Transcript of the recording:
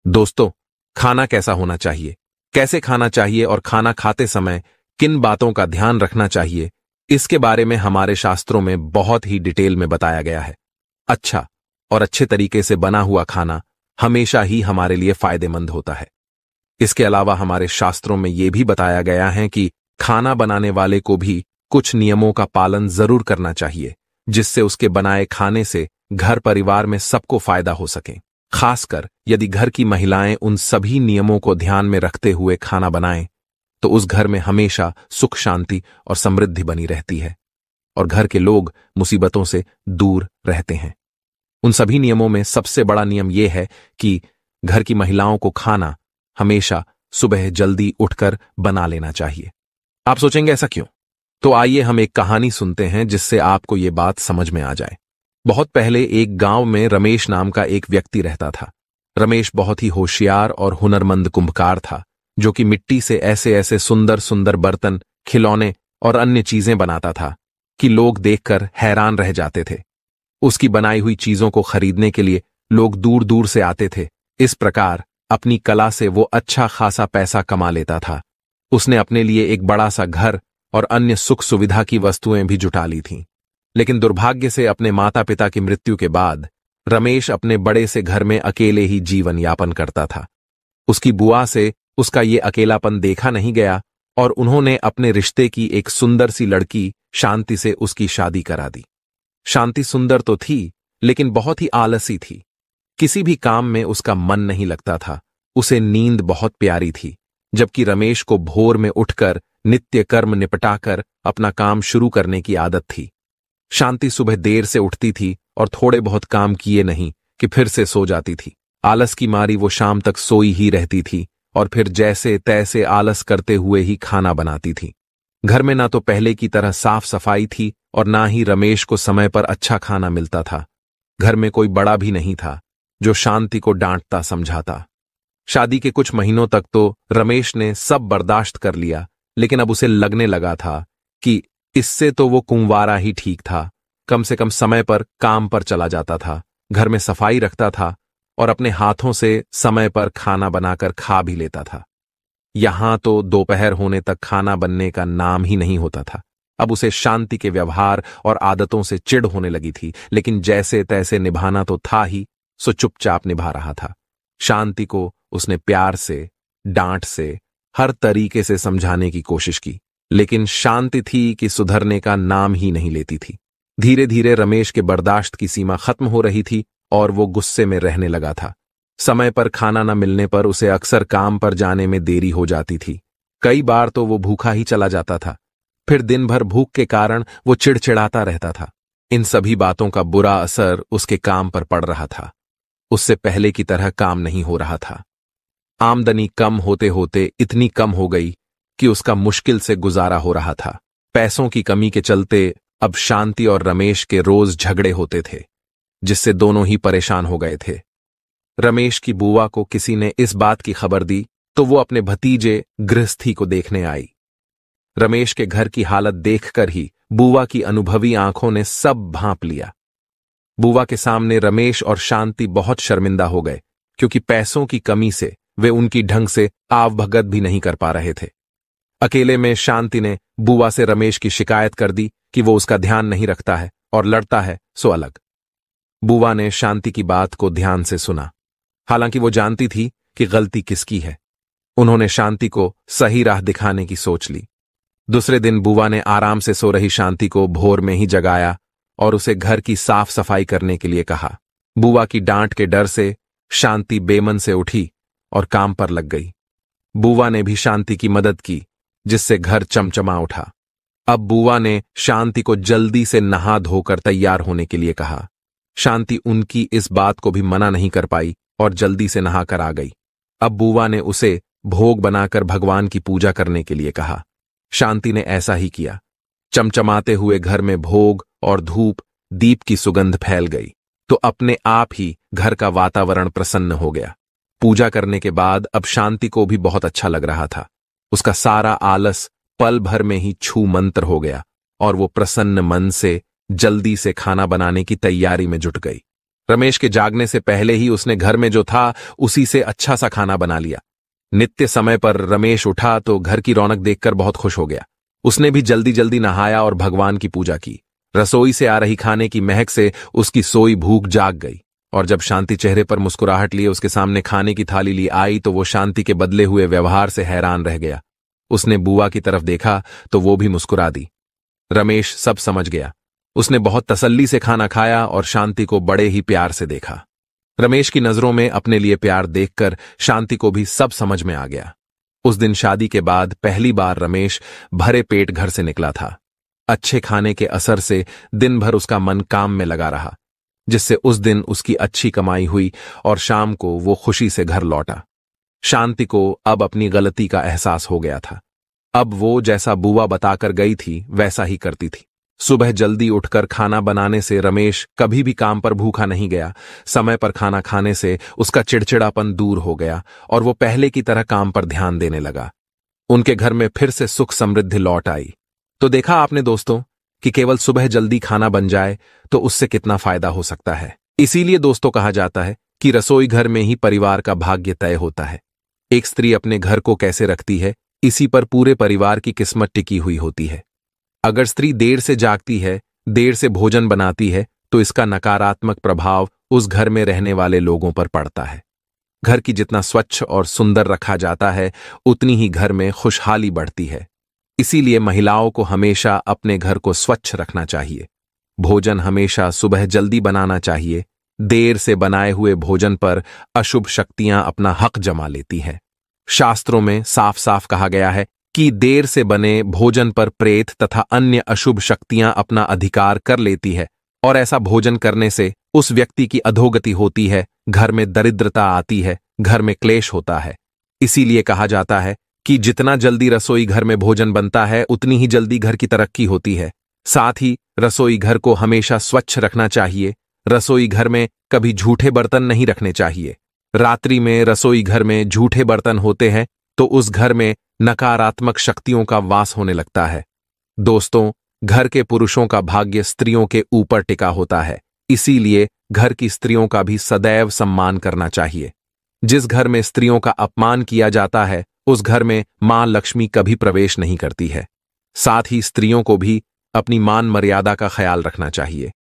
दोस्तों, खाना कैसा होना चाहिए, कैसे खाना चाहिए और खाना खाते समय किन बातों का ध्यान रखना चाहिए, इसके बारे में हमारे शास्त्रों में बहुत ही डिटेल में बताया गया है। अच्छा और अच्छे तरीके से बना हुआ खाना हमेशा ही हमारे लिए फायदेमंद होता है। इसके अलावा हमारे शास्त्रों में यह भी बताया गया है कि खाना बनाने वाले को भी कुछ नियमों का पालन जरूर करना चाहिए, जिससे उसके बनाए खाने से घर परिवार में सबको फायदा हो सके। खासकर यदि घर की महिलाएं उन सभी नियमों को ध्यान में रखते हुए खाना बनाएं, तो उस घर में हमेशा सुख शांति और समृद्धि बनी रहती है और घर के लोग मुसीबतों से दूर रहते हैं। उन सभी नियमों में सबसे बड़ा नियम यह है कि घर की महिलाओं को खाना हमेशा सुबह जल्दी उठकर बना लेना चाहिए। आप सोचेंगे ऐसा क्यों? तो आइए हम एक कहानी सुनते हैं जिससे आपको ये बात समझ में आ जाए। बहुत पहले एक गांव में रमेश नाम का एक व्यक्ति रहता था। रमेश बहुत ही होशियार और हुनरमंद कुंभकार था, जो कि मिट्टी से ऐसे ऐसे सुंदर सुंदर बर्तन, खिलौने और अन्य चीजें बनाता था कि लोग देखकर हैरान रह जाते थे। उसकी बनाई हुई चीजों को खरीदने के लिए लोग दूर दूर से आते थे। इस प्रकार अपनी कला से वो अच्छा खासा पैसा कमा लेता था। उसने अपने लिए एक बड़ा सा घर और अन्य सुख सुविधा की वस्तुएं भी जुटा ली थीं। लेकिन दुर्भाग्य से अपने माता पिता की मृत्यु के बाद रमेश अपने बड़े से घर में अकेले ही जीवन यापन करता था। उसकी बुआ से उसका ये अकेलापन देखा नहीं गया और उन्होंने अपने रिश्ते की एक सुंदर सी लड़की शांति से उसकी शादी करा दी। शांति सुंदर तो थी, लेकिन बहुत ही आलसी थी। किसी भी काम में उसका मन नहीं लगता था। उसे नींद बहुत प्यारी थी, जबकि रमेश को भोर में उठकर नित्य कर्म निपटाकर अपना काम शुरू करने की आदत थी। शांति सुबह देर से उठती थी और थोड़े बहुत काम किए नहीं कि फिर से सो जाती थी। आलस की मारी वो शाम तक सोई ही रहती थी और फिर जैसे तैसे आलस करते हुए ही खाना बनाती थी। घर में ना तो पहले की तरह साफ सफाई थी और ना ही रमेश को समय पर अच्छा खाना मिलता था। घर में कोई बड़ा भी नहीं था जो शांति को डांटता समझाता। शादी के कुछ महीनों तक तो रमेश ने सब बर्दाश्त कर लिया, लेकिन अब उसे लगने लगा था कि इससे तो वो कुंवारा ही ठीक था। कम से कम समय पर काम पर चला जाता था, घर में सफाई रखता था और अपने हाथों से समय पर खाना बनाकर खा भी लेता था। यहां तो दोपहर होने तक खाना बनने का नाम ही नहीं होता था। अब उसे शांति के व्यवहार और आदतों से चिढ़ होने लगी थी, लेकिन जैसे तैसे निभाना तो था ही, सो चुपचाप निभा रहा था। शांति को उसने प्यार से, डांट से, हर तरीके से समझाने की कोशिश की, लेकिन शांति थी कि सुधरने का नाम ही नहीं लेती थी। धीरे धीरे रमेश के बर्दाश्त की सीमा खत्म हो रही थी और वो गुस्से में रहने लगा था। समय पर खाना न मिलने पर उसे अक्सर काम पर जाने में देरी हो जाती थी। कई बार तो वो भूखा ही चला जाता था। फिर दिन भर भूख के कारण वो चिड़चिड़ाता रहता था। इन सभी बातों का बुरा असर उसके काम पर पड़ रहा था। उससे पहले की तरह काम नहीं हो रहा था। आमदनी कम होते होते इतनी कम हो गई कि उसका मुश्किल से गुजारा हो रहा था। पैसों की कमी के चलते अब शांति और रमेश के रोज झगड़े होते थे, जिससे दोनों ही परेशान हो गए थे। रमेश की बुआ को किसी ने इस बात की खबर दी तो वो अपने भतीजे गृहस्थी को देखने आई। रमेश के घर की हालत देखकर ही बुआ की अनुभवी आंखों ने सब भांप लिया। बुआ के सामने रमेश और शांति बहुत शर्मिंदा हो गए, क्योंकि पैसों की कमी से वे उनकी ढंग से आवभगत भी नहीं कर पा रहे थे। अकेले में शांति ने बुआ से रमेश की शिकायत कर दी कि वो उसका ध्यान नहीं रखता है और लड़ता है सो अलग। बुआ ने शांति की बात को ध्यान से सुना, हालांकि वो जानती थी कि गलती किसकी है। उन्होंने शांति को सही राह दिखाने की सोच ली। दूसरे दिन बुआ ने आराम से सो रही शांति को भोर में ही जगाया और उसे घर की साफ सफाई करने के लिए कहा। बुआ की डांट के डर से शांति बेमन से उठी और काम पर लग गई। बुआ ने भी शांति की मदद की, जिससे घर चमचमा उठा। अब बुआ ने शांति को जल्दी से नहा धोकर तैयार होने के लिए कहा। शांति उनकी इस बात को भी मना नहीं कर पाई और जल्दी से नहाकर आ गई। अब बुआ ने उसे भोग बनाकर भगवान की पूजा करने के लिए कहा। शांति ने ऐसा ही किया। चमचमाते हुए घर में भोग और धूप दीप की सुगंध फैल गई तो अपने आप ही घर का वातावरण प्रसन्न हो गया। पूजा करने के बाद अब शांति को भी बहुत अच्छा लग रहा था। उसका सारा आलस पल भर में ही छू मंत्र हो गया और वो प्रसन्न मन से जल्दी से खाना बनाने की तैयारी में जुट गई। रमेश के जागने से पहले ही उसने घर में जो था उसी से अच्छा सा खाना बना लिया। नित्य समय पर रमेश उठा तो घर की रौनक देखकर बहुत खुश हो गया। उसने भी जल्दी जल्दी नहाया और भगवान की पूजा की। रसोई से आ रही खाने की महक से उसकी सोई भूख जाग गई और जब शांति चेहरे पर मुस्कुराहट लिए उसके सामने खाने की थाली ली आई तो वो शांति के बदले हुए व्यवहार से हैरान रह गया। उसने बुआ की तरफ देखा तो वो भी मुस्कुरा दी। रमेश सब समझ गया। उसने बहुत तसल्ली से खाना खाया और शांति को बड़े ही प्यार से देखा। रमेश की नजरों में अपने लिए प्यार देखकर शांति को भी सब समझ में आ गया। उस दिन शादी के बाद पहली बार रमेश भरे पेट घर से निकला था। अच्छे खाने के असर से दिन भर उसका मन काम में लगा रहा, जिससे उस दिन उसकी अच्छी कमाई हुई और शाम को वो खुशी से घर लौटा। शांति को अब अपनी गलती का एहसास हो गया था। अब वो जैसा बुआ बताकर गई थी वैसा ही करती थी। सुबह जल्दी उठकर खाना बनाने से रमेश कभी भी काम पर भूखा नहीं गया। समय पर खाना खाने से उसका चिड़चिड़ापन दूर हो गया और वो पहले की तरह काम पर ध्यान देने लगा। उनके घर में फिर से सुख समृद्धि लौट आई। तो देखा आपने दोस्तों कि केवल सुबह जल्दी खाना बन जाए तो उससे कितना फायदा हो सकता है। इसीलिए दोस्तों कहा जाता है कि रसोई घर में ही परिवार का भाग्य तय होता है। एक स्त्री अपने घर को कैसे रखती है, इसी पर पूरे परिवार की किस्मत टिकी हुई होती है। अगर स्त्री देर से जागती है, देर से भोजन बनाती है तो इसका नकारात्मक प्रभाव उस घर में रहने वाले लोगों पर पड़ता है। घर की जितना स्वच्छ और सुंदर रखा जाता है उतनी ही घर में खुशहाली बढ़ती है। इसीलिए महिलाओं को हमेशा अपने घर को स्वच्छ रखना चाहिए। भोजन हमेशा सुबह जल्दी बनाना चाहिए। देर से बनाए हुए भोजन पर अशुभ शक्तियां अपना हक जमा लेती हैं। शास्त्रों में साफ साफ कहा गया है कि देर से बने भोजन पर प्रेत तथा अन्य अशुभ शक्तियां अपना अधिकार कर लेती है और ऐसा भोजन करने से उस व्यक्ति की अधोगति होती है, घर में दरिद्रता आती है, घर में क्लेश होता है। इसीलिए कहा जाता है कि जितना जल्दी रसोई घर में भोजन बनता है उतनी ही जल्दी घर की तरक्की होती है। साथ ही रसोई घर को हमेशा स्वच्छ रखना चाहिए। रसोई घर में कभी झूठे बर्तन नहीं रखने चाहिए। रात्रि में रसोई घर में झूठे बर्तन होते हैं तो उस घर में नकारात्मक शक्तियों का वास होने लगता है। दोस्तों, घर के पुरुषों का भाग्य स्त्रियों के ऊपर टिका होता है। इसीलिए घर की स्त्रियों का भी सदैव सम्मान करना चाहिए। जिस घर में स्त्रियों का अपमान किया जाता है उस घर में मां लक्ष्मी कभी प्रवेश नहीं करती है। साथ ही स्त्रियों को भी अपनी मान मर्यादा का ख्याल रखना चाहिए।